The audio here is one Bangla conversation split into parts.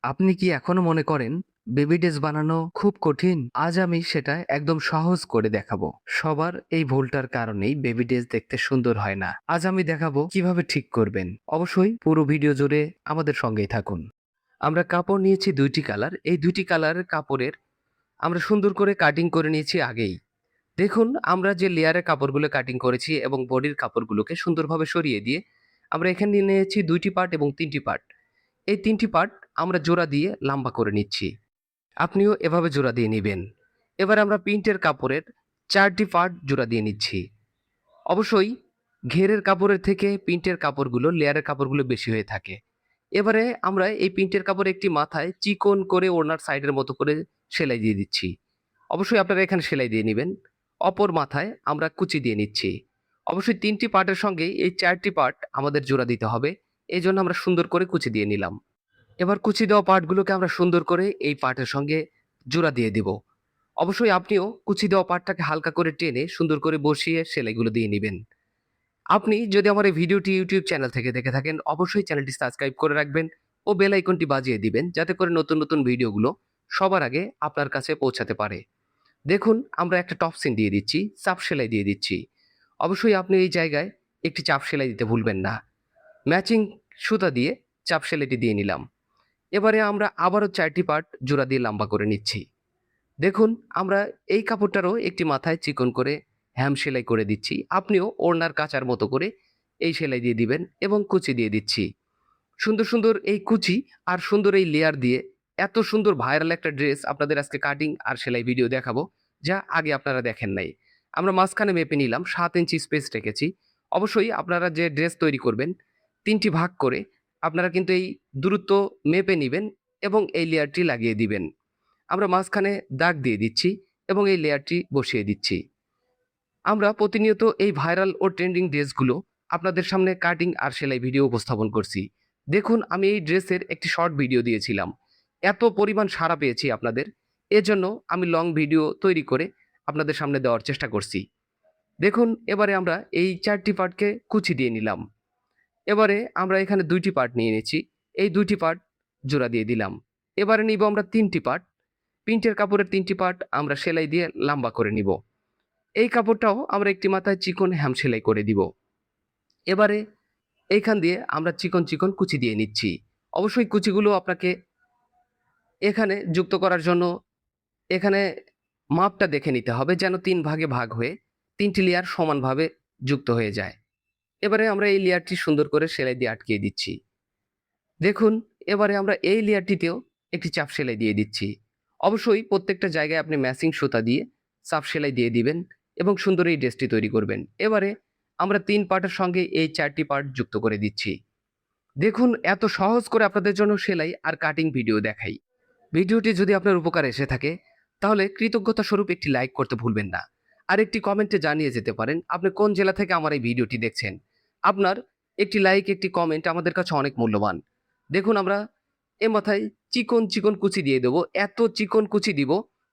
আপনি কি এখনো মনে করেন বেবি ড্রেস বানানো খুব কঠিন? আজ আমি সেটা একদম সহজ করে দেখাবো। সবার এই ভুলটার কারণেই বেবি ড্রেস দেখতে সুন্দর হয় না। আজ আমি দেখাবো কিভাবে ঠিক করবেন। অবশ্যই পুরো ভিডিও জুড়ে আমাদের সঙ্গেই থাকুন। আমরা কাপড় নিয়েছি ২টি কালার। এই ২টি কালারের কাপড়ের আমরা সুন্দর করে কাটিং করে নিয়েছি আগেই। দেখুন আমরা যে লেয়ারে কাপড়গুলো কাটিং করেছি এবং বডির কাপড়গুলোকে সুন্দরভাবে সরিয়ে দিয়ে আমরা এখানে নিয়ে নিয়েছি ২টি পার্ট এবং ৩টি পার্ট। এই ৩টি পার্ট আমরা জোড়া দিয়ে লম্বা করে নিচ্ছি। আপনিও এভাবে জোড়া দিয়ে নিবেন। এবার আমরা প্রিন্টের কাপড়ের ৪টি পার্ট জোড়া দিয়ে নিচ্ছি। অবশ্যই ঘেরের কাপড়ের থেকে প্রিন্টের কাপড়গুলো লেয়ারের কাপড়গুলো বেশি হয়ে থাকে। এবারে আমরা এই প্রিন্টের কাপড় একটি মাথায় চিকন করে ওড়নার সাইডের মতো করে সেলাই দিয়ে দিচ্ছি। অবশ্যই আপনারা এখানে সেলাই দিয়ে নিবেন। অপর মাথায় আমরা কুচি দিয়ে নিচ্ছি। অবশ্যই ৩টি পার্টের সঙ্গে এই ৪টি পার্ট আমাদের জোড়া দিতে হবে। এজন্য আমরা সুন্দর করে কুচি দিয়ে নিলাম। এবার কুচি দেওয়া পার্টগুলোকে আমরা সুন্দর করে এই পার্টের সঙ্গে জোড়া দিয়ে দিব। অবশ্যই আপনিও কুচি দেওয়া পার্টটাকে হালকা করে টেনে সুন্দর করে বসিয়ে সেলাইগুলো দিয়ে নিবেন। আপনি যদি আমার এই ভিডিওটি ইউটিউব চ্যানেল থেকে দেখে থাকেন, অবশ্যই চ্যানেলটি সাবস্ক্রাইব করে রাখবেন ও বেল আইকনটি বাজিয়ে দিবেন যাতে করে নতুন নতুন ভিডিওগুলো সবার আগে আপনার কাছে পৌঁছাতে পারে। দেখুন আমরা একটা টপ সিন দিয়ে দিচ্ছি, চাপ সেলাই দিয়ে দিচ্ছি। অবশ্যই আপনি এই জায়গায় একটি চাপ সেলাই দিতে ভুলবেন না। ম্যাচিং সুতা দিয়ে চাপ সেলাইটি দিয়ে নিলাম। এবারে আমরা আবারও ৪টি পার্ট জোড়া দিয়ে লম্বা করে নিচ্ছি। দেখুন আমরা এই কাপড়টারও একটি মাথায় চিকন করে হ্যাম সেলাই করে দিচ্ছি। আপনিও ওড়নার কাচার মতো করে এই সেলাই দিয়ে দিবেন এবং কুচি দিয়ে দিচ্ছি। সুন্দর, সুন্দর এই কুচি আর সুন্দর এই লেয়ার দিয়ে এত সুন্দর ভাইরাল একটা ড্রেস আপনাদের আজকে কাটিং আর সেলাই ভিডিও দেখাবো, যা আগে আপনারা দেখেন নাই। আমরা মাঝখানে মেপে নিলাম ৭ ইঞ্চি স্পেস রেখেছি। অবশ্যই আপনারা যে ড্রেস তৈরি করবেন ৩টি ভাগ করে আপনারা কিন্তু এই দূরত্ব মেপে নিবেন এবং এই লেয়ারটি লাগিয়ে দিবেন। আমরা মাঝখানে দাগ দিয়ে দিচ্ছি এবং এই লেয়ারটি বসিয়ে দিচ্ছি। আমরা প্রতিনিয়ত এই ভাইরাল ও ট্রেন্ডিং ড্রেসগুলো আপনাদের সামনে কাটিং আর সেলাই ভিডিও উপস্থাপন করছি। দেখুন আমি এই ড্রেসের একটি শর্ট ভিডিও দিয়েছিলাম। এত পরিমাণ সাড়া পেয়েছি আপনাদের। এজন্য আমি লং ভিডিও তৈরি করে আপনাদের সামনে দেওয়ার চেষ্টা করছি। দেখুন এবারে আমরা এই ৪টি পার্টকে কুচি দিয়ে নিলাম। এবারে আমরা এখানে ২টি পার্ট নিয়ে নিচ্ছি। এই ২টি পার্ট জোড়া দিয়ে দিলাম। এবারে নিব আমরা ৩টি পার্ট। প্রিন্টের কাপড়ের ৩টি পার্ট আমরা সেলাই দিয়ে লম্বা করে নিব। এই কাপড়টাও আমরা একটি মাথায় চিকন হ্যাম সেলাই করে দিব। এবারে এইখান দিয়ে আমরা চিকন, চিকন কুচি দিয়ে নিচ্ছি। অবশ্যই কুচিগুলো আপনাকে এখানে যুক্ত করার জন্য এখানে মাপটা দেখে নিতে হবে যেন ৩ ভাগে ভাগ হয়ে ৩টি লেয়ার সমানভাবে যুক্ত হয়ে যায়। এবারে আমরা এই লেয়ারটি সুন্দর করে সেলাই দিয়ে আটকিয়ে দিচ্ছি। দেখুন এবারে আমরা এই লেয়ারটিতেও একটি চাপ সেলাই দিয়ে দিচ্ছি। অবশ্যই প্রত্যেকটা জায়গায় আপনি ম্যাচিং সুতা দিয়ে চাপ সেলাই দিয়ে দিবেন এবং সুন্দর এই ড্রেসটি তৈরি করবেন। এবারে আমরা ৩ পার্টের সঙ্গে এই ৪টি পার্ট যুক্ত করে দিচ্ছি। দেখুন এত সহজ করে আপনাদের জন্য সেলাই আর কাটিং ভিডিও দেখাই। ভিডিওটি যদি আপনার উপকারে এসে থাকে তাহলে কৃতজ্ঞতা স্বরূপ একটি লাইক করতে ভুলবেন না। আর একটি কমেন্টে জানিয়ে যেতে পারেন আপনি কোন জেলা থেকে আমার এই ভিডিওটি দেখছেন। আপনার একটি লাইক একটি কমেন্ট আমাদের কাছে অনেক মূল্যবান। দেখুন আমরা এ মাথায় চিকন চিকন কুচি দিয়ে দেবো, এত চিকন কুচি দিব,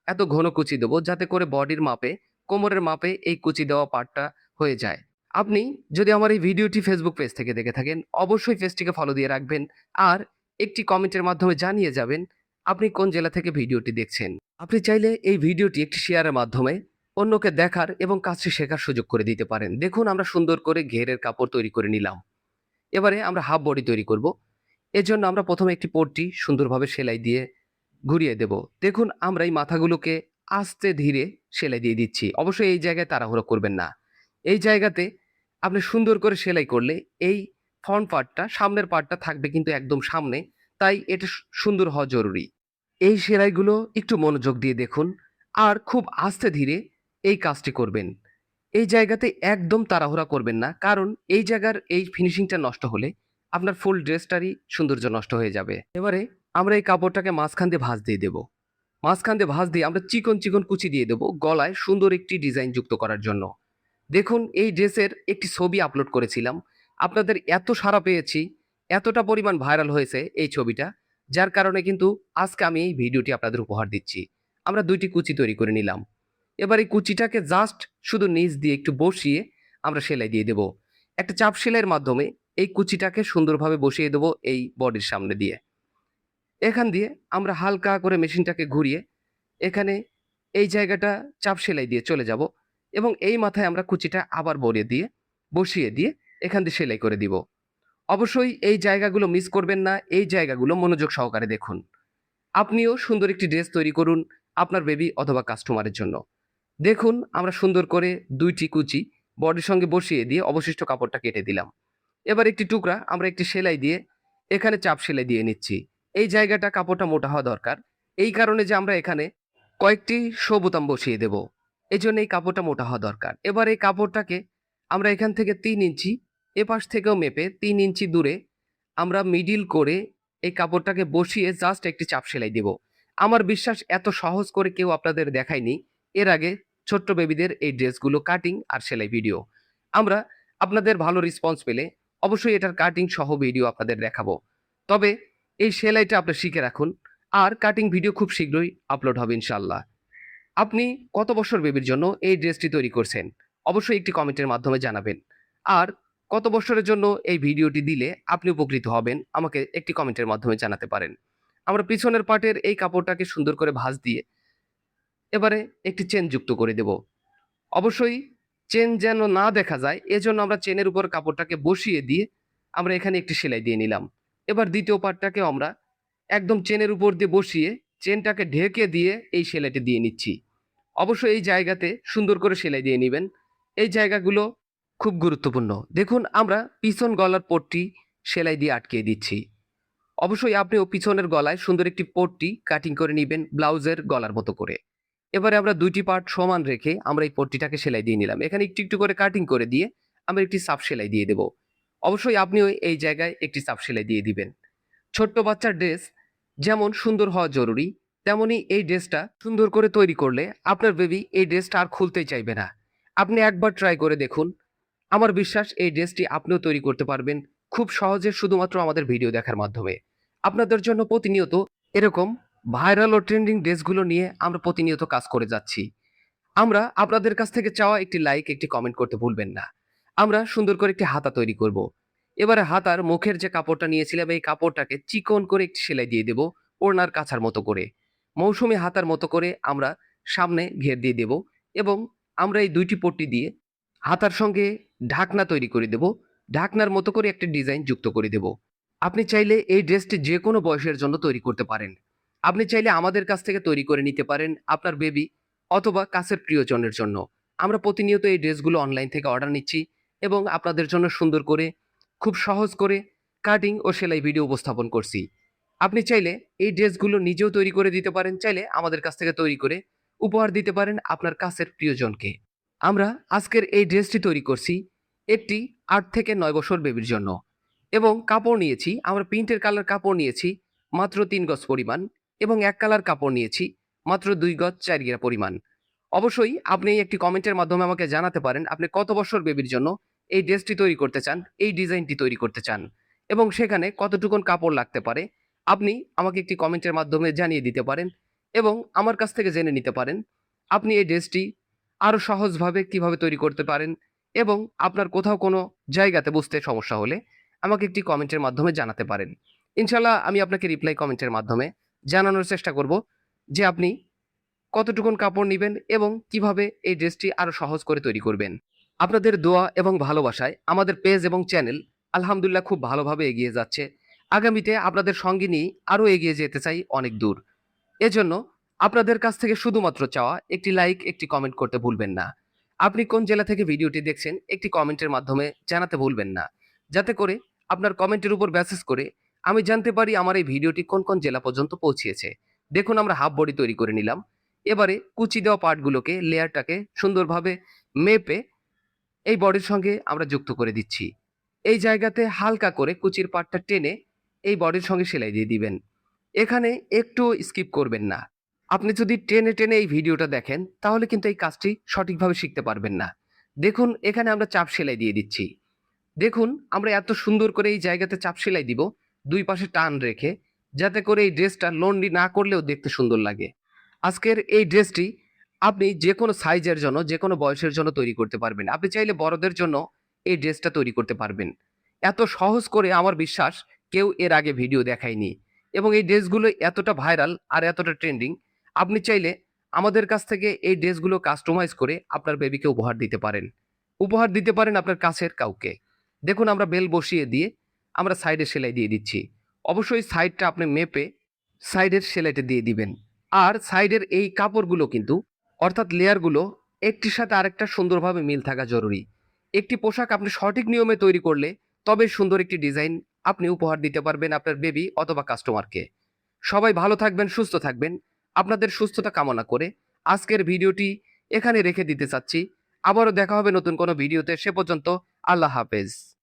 এত ঘন কুচি দেবো যাতে করে বডির মাপে কোমরের মাপে এই কুচি দেওয়া পার্টটা হয়ে যায়। আপনি যদি আমার এই ভিডিওটি ফেসবুক পেজ থেকে দেখে থাকেন অবশ্যই পেজটিকে ফলো দিয়ে রাখবেন আর একটি কমেন্টের মাধ্যমে জানিয়ে যাবেন আপনি কোন জেলা থেকে ভিডিওটি দেখছেন। আপনি চাইলে এই ভিডিওটি একটি শেয়ারের মাধ্যমে অন্যকে দেখার এবং কাজটি শেখার সুযোগ করে দিতে পারেন। দেখুন আমরা সুন্দর করে ঘেরের কাপড় তৈরি করে নিলাম। এবারে আমরা হাফ বডি তৈরি করব। এজন্য আমরা প্রথমে একটি পট্টি সুন্দরভাবে সেলাই দিয়ে ঘুরিয়ে দেব। দেখুন আমরা এই মাথাগুলোকে আস্তে ধীরে সেলাই দিয়ে দিচ্ছি। অবশ্যই এই জায়গায় তাড়াহুড়ো করবেন না। এই জায়গাতে আপনি সুন্দর করে সেলাই করলে এই ফ্রন্ট পার্টটা সামনের পার্টটা থাকবে কিন্তু একদম সামনে। তাই এটা সুন্দর হওয়া জরুরি। এই সেলাইগুলো একটু মনোযোগ দিয়ে দেখুন আর খুব আস্তে ধীরে এই কাজটি করবেন। এই জায়গাতে একদম তাড়াহুড়া করবেন না কারণ এই জায়গার এই ফিনিশিংটা নষ্ট হলে আপনার ফুল ড্রেসটারই সৌন্দর্য নষ্ট হয়ে যাবে। এবারে আমরা এই কাপড়টাকে মাঝখান দিয়ে ভাঁজ দিয়ে দেব। মাঝখান দিয়ে ভাঁজ দিয়ে আমরা চিকন চিকন কুচি দিয়ে দেব গলায় সুন্দর একটি ডিজাইন যুক্ত করার জন্য। দেখুন এই ড্রেসের একটি ছবি আপলোড করেছিলাম। আপনাদের এত সাড়া পেয়েছি, এতটা পরিমাণ ভাইরাল হয়েছে এই ছবিটা, যার কারণে কিন্তু আজকে আমি এই ভিডিওটি আপনাদের উপহার দিচ্ছি। আমরা ২টি কুচি তৈরি করে নিলাম। এবার এই কুচিটাকে জাস্ট শুধু নিচ দিয়ে একটু বসিয়ে আমরা সেলাই দিয়ে দেব। একটা চাপ সেলাইয়ের মাধ্যমে এই কুচিটাকে সুন্দরভাবে বসিয়ে দেব এই বডির সামনে দিয়ে। এখান দিয়ে আমরা হালকা করে মেশিনটাকে ঘুরিয়ে এখানে এই জায়গাটা চাপ সেলাই দিয়ে চলে যাব এবং এই মাথায় আমরা কুচিটা আবার বসিয়ে দিয়ে এখান দিয়ে সেলাই করে দিব। অবশ্যই এই জায়গাগুলো মিস করবেন না, এই জায়গাগুলো মনোযোগ সহকারে দেখুন। আপনিও সুন্দর একটি ড্রেস তৈরি করুন আপনার বেবি অথবা কাস্টমারের জন্য। দেখুন আমরা সুন্দর করে ২ টি কুচি বডির সঙ্গে বসিয়ে দিয়ে অবশিষ্ট কাপড়টা কেটে দিলাম। এবার একটি টুকরা আমরা একটি সেলাই দিয়ে এখানে চাপ সেলাই দিয়ে নিচ্ছি। এই জায়গাটা কাপড়টা মোটা হওয়া দরকার। এই কারণে যে আমরা এখানে কয়েকটি বোতাম বসিয়ে দেব। এজন্য এই কাপড়টা মোটা হওয়া দরকার। এবার এই কাপড়টাকে আমরা এখান থেকে ৩ ইঞ্চি এপাশ থেকেও মেপে ৩ ইঞ্চি দূরে আমরা মিডল করে এই কাপড়টাকে বসিয়ে জাস্ট একটি চাপ সেলাই দেব। আমার বিশ্বাস এত সহজ করে কেউ আপনাদের দেখায়নি এর আগে ছোট্ট বেবিদের এই ড্রেসগুলো কাটিং আর সেলাই ভিডিও। আমরা আপনাদের ভালো রেসপন্স পেলে অবশ্যই এটার কাটিং সহ ভিডিও আপনাদের দেখাবো। তবে এই সেলাইটা আপনি শিখে রাখুন আর কাটিং ভিডিও খুব শীঘ্রই আপলোড হবে ইনশাআল্লাহ। আপনি কত বছর বেবির জন্য এই ড্রেসটি তৈরি করছেন? অবশ্যই একটি কমেন্টের মাধ্যমে জানাবেন। আর কত বছরের জন্য এই ভিডিওটি দিলে আপনি উপকৃত হবেন আমাকে একটি কমেন্টের মাধ্যমে জানাতে পারেন। আমরা পিছনের পার্টের এই কাপড়টাকে সুন্দর করে ভাঁজ দিয়ে এবারে একটি চেন যুক্ত করে দেব। অবশ্যই চেন যেন না দেখা যায় এজন্য আমরা চেনের উপর কাপড়টাকে বসিয়ে দিয়ে আমরা এখানে একটি সেলাই দিয়ে নিলাম। এবার দ্বিতীয় পার্টটাকেও আমরা একদম চেনের উপর দিয়ে বসিয়ে চেনটাকে ঢেকে দিয়ে এই সেলাইটি দিয়ে নিচ্ছি। অবশ্যই এই জায়গাতে সুন্দর করে সেলাই দিয়ে নিবেন। এই জায়গাগুলো খুব গুরুত্বপূর্ণ। দেখুন আমরা পিছন গলার পট্টি সেলাই দিয়ে আটকিয়ে দিচ্ছি। অবশ্যই আপনিও পিছনের গলায় সুন্দর একটি পট্টি কাটিং করে নিবেন ব্লাউজের গলার মতো করে। এবারে আমরা ২ টি পার্ট সমান রেখে আমরা এই পট্টিটাকে সেলাই দিয়ে নিলাম। এখানে একটু, একটু করে কাটিং করে দিয়ে আমরা একটি সাফ সেলাই দিয়ে দেব। অবশ্যই আপনিও এই জায়গায় একটি সাফ সেলাই দিয়ে দিবেন। ছোট্ট বাচ্চার ড্রেস যেমন সুন্দর হওয়া জরুরি, তেমনি এই ড্রেসটা সুন্দর করে তৈরি করলে আপনার বেবি এই ড্রেসটা আর খুলতেই চাইবে না। আপনি একবার ট্রাই করে দেখুন। আমার বিশ্বাস এই ড্রেসটি আপনিও তৈরি করতে পারবেন খুব সহজে শুধুমাত্র আমাদের ভিডিও দেখার মাধ্যমে। আপনাদের জন্য প্রতিনিয়ত এরকম ভাইরাল ও ট্রেন্ডিং ড্রেসগুলো নিয়ে আমরা প্রতিনিয়ত কাজ করে যাচ্ছি। আমরা আপনাদের কাছ থেকে চাওয়া একটি লাইক, একটি কমেন্ট করতে ভুলবেন না। আমরা সুন্দর করে একটি হাতা তৈরি করব। এবারে হাতার মুখের যে কাপড়টা নিয়েছিলাম এই কাপড়টাকে চিকন করে একটি সেলাই দিয়ে দেব ওড়নার কাছার মতো করে। মৌসুমী হাতার মতো করে আমরা সামনে ঘের দিয়ে দেব এবং আমরা এই ২ টি পট্টি দিয়ে হাতার সঙ্গে ঢাকনা তৈরি করে দেব। ঢাকনার মতো করে একটা ডিজাইন যুক্ত করে দেব। আপনি চাইলে এই ড্রেসটি যেকোনো বয়সের জন্য তৈরি করতে পারেন। আপনি চাইলে আমাদের কাছ থেকে তৈরি করে নিতে পারেন আপনার বেবি অথবা কাছের প্রিয়জনের জন্য। আমরা প্রতিনিয়ত এই ড্রেসগুলো অনলাইন থেকে অর্ডার নিচ্ছি এবং আপনাদের জন্য সুন্দর করে খুব সহজ করে কাটিং ও সেলাই ভিডিও উপস্থাপন করছি। আপনি চাইলে এই ড্রেসগুলো নিজেও তৈরি করে দিতে পারেন, চাইলে আমাদের কাছ থেকে তৈরি করে উপহার দিতে পারেন আপনার কাছের প্রিয়জনকে। আমরা আজকের এই ড্রেসটি তৈরি করছি একটি ৮ থেকে ৯ বছর বেবির জন্য এবং কাপড় নিয়েছি আমরা প্রিন্টের কালার কাপড় নিয়েছি মাত্র ৩ গজ পরিমাণ এবং এক কালার কাপড় নিয়েছি মাত্র ২ গজ ৪ গিরা পরিমাণ। অবশ্যই আপনি একটি কমেন্টের মাধ্যমে আমাকে জানাতে পারেন আপনি কত বছর বেবির জন্য এই ড্রেসটি তৈরি করতে চান, এই ডিজাইনটি তৈরি করতে চান এবং সেখানে কতটুকুন কাপড় লাগতে পারে আপনি আমাকে একটি কমেন্টের মাধ্যমে জানিয়ে দিতে পারেন এবং আমার কাছ থেকে জেনে নিতে পারেন আপনি এই ড্রেসটি আরো সহজভাবে কিভাবে তৈরি করতে পারেন এবং আপনার কোথাও কোনো জায়গাতে বুঝতে সমস্যা হলে আমাকে একটি কমেন্টের মাধ্যমে জানাতে পারেন। ইনশাল্লাহ আমি আপনাকে রিপ্লাই কমেন্টের মাধ্যমে জানানোর চেষ্টা করব যে আপনি কতটুকুন কাপড় নিবেন এবং কিভাবে এই ড্রেসটি আরো সহজ করে তৈরি করবেন। আপনাদের দোয়া এবং ভালোবাসায় আমাদের পেজ এবং চ্যানেল আলহামদুলিল্লাহ খুব ভালোভাবে এগিয়ে যাচ্ছে। আগামীতে আপনাদের সঙ্গে নিয়ে আরো এগিয়ে যেতে চাই অনেক দূর। এজন্য আপনাদের কাছ থেকে শুধুমাত্র চাওয়া একটি লাইক, একটি কমেন্ট করতে ভুলবেন না। আপনি কোন জেলা থেকে ভিডিওটি দেখছেন একটি কমেন্টের মাধ্যমে জানাতে ভুলবেন না। যাতে করে আপনার কমেন্টের উপর বেসিস করে আমি জানতে পারি আমার এই ভিডিওটি কোন কোন জেলা পর্যন্ত পৌঁছিয়েছে। দেখুন আমরা হাফ বডি তৈরি করে নিলাম। এবারে কুচি দেওয়া পার্টগুলোকে লেয়ারটাকে সুন্দরভাবে মেপে এই বডির সঙ্গে আমরা যুক্ত করে দিচ্ছি। এই জায়গাতে হালকা করে কুচির পার্টটা টেনে এই বডির সঙ্গে সেলাই দিয়ে দিবেন। এখানে একটু স্কিপ করবেন না। আপনি যদি টেনে টেনে এই ভিডিওটা দেখেন তাহলে কিন্তু এই কাজটি সঠিকভাবে শিখতে পারবেন না। দেখুন এখানে আমরা চাপ সেলাই দিয়ে দিচ্ছি। দেখুন আমরা এত সুন্দর করে এই জায়গাতে চাপ সেলাই দিব ২ পাশে টান রেখে যাতে করে এই ড্রেসটা লন্ডি না করলেও দেখতে সুন্দর লাগে। আজকের এই ড্রেসটি আপনি যেকোনো সাইজের জন্য যেকোনো বয়সের জন্য তৈরি করতে পারবেন। আপনি চাইলে বড়দের জন্য এই ড্রেসটা তৈরি করতে পারবেন। এত সহজ করে আমার বিশ্বাস কেউ এর আগে ভিডিও দেখায়নি এবং এই ড্রেসগুলো এতটা ভাইরাল আর এতটা ট্রেন্ডিং, আপনি চাইলে আমাদের কাছ থেকে এই ড্রেসগুলো কাস্টমাইজ করে আপনার বেবিকে উপহার দিতে পারেন। উপহার দিতে পারেন আপনার কাছের কাউকে। দেখুন আমরা বেল বসিয়ে দিয়ে আমরা সাইডে সেলাই দিয়ে দিচ্ছি। অবশ্যই সাইডটা আপনি মেপে সাইডের সেলাইটা দিয়ে দিবেন। আর সাইডের এই কাপড়গুলো কিন্তু, অর্থাৎ লেয়ারগুলো একটির সাথে আরেকটা সুন্দরভাবে মিল থাকা জরুরি। একটি পোশাক আপনি সঠিক নিয়মে তৈরি করলে তবে সুন্দর একটি ডিজাইন আপনি উপহার দিতে পারবেন আপনার বেবি অথবা কাস্টমারকে। সবাই ভালো থাকবেন, সুস্থ থাকবেন। আপনাদের সুস্থতা কামনা করে আজকের ভিডিওটি এখানে রেখে দিতে চাচ্ছি। আবারও দেখা হবে নতুন কোনো ভিডিওতে। সে পর্যন্ত আল্লাহ হাফেজ।